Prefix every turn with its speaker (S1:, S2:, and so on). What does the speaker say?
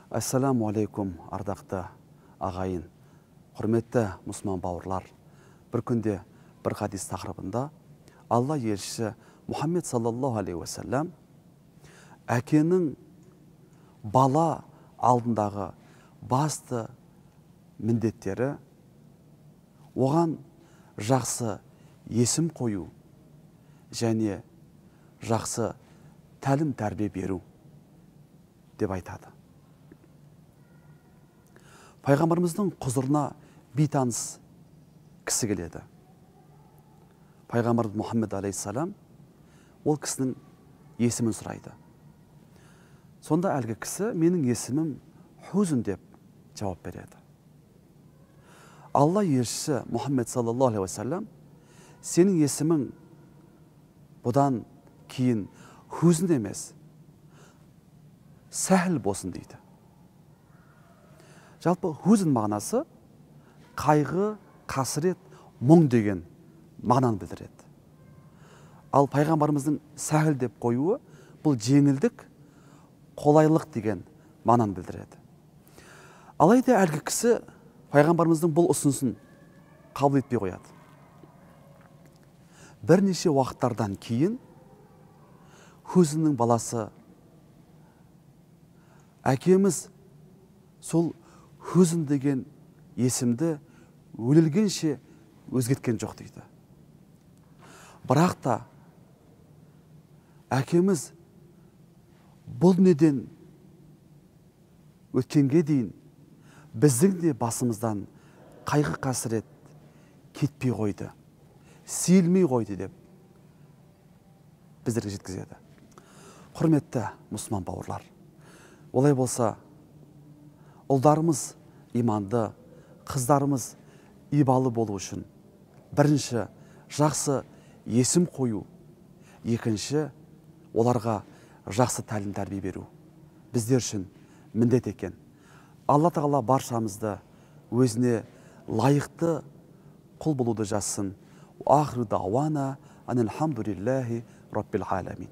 S1: Ассаламу алейкум, ардақты ағайын, құрметті мұсылман бауырлар. Бір күнде бір хадис тақырыбында Алла елшісі Мұхаммед саллаллаху алейхи уассалам әкенің бала алдындағы басты міндеттері оған жақсы есім қою және жақсы тәлім тәрбие беру деп айтады. Пайғамбарымыздың құзырына бейтаныс кісі келеді. Пайғамбар Мұхаммед алейхиссалам ол кісінің есімін сұрайды. Сонда әлгі кісі менің есімім Хузн деп жауап береді. Алла елшісі Мұхаммед саллаллаху алейхи уассалам сенің есімің бұдан кейін Хузн емес, Сәхіл болсын дейді. Жалпы Хузн мағынасы қайғы, қасірет, мұң деген мағынаны білдіреді. Ал пайғамбарымыздың Сәхіл деп қоюы бұл жеңілдік, қолайлық деген мағынаны білдіреді. Алайда әлгі кісі пайғамбарымыздың бұл ұсынысын қабыл етпей қояды. Бірнеше уақыттардан кейін Хузнның баласы әкеміз сол Хузн деген есімді өлілгенше өзгерткен жоқ дейді. Бірақ та әкеміз бұл неден өткенге дейін біздің де басымыздан қайғы қасірет кетпей қойды, сейілмей қойды деп біздерге жеткізеді. Құрметті мұсылман бауырлар, олай болса ұлдарымыз иманды, қыздарымыз ибалы болу үшін бірінші жақсы есім қою, екінші оларға жақсы тәлім тәрбие беру біздер үшін міндет екен. Алла тағала баршамызды өзіне лайықты құл болуды жазсын. Ахру дауана анилхамдулиллахи раббил аламин.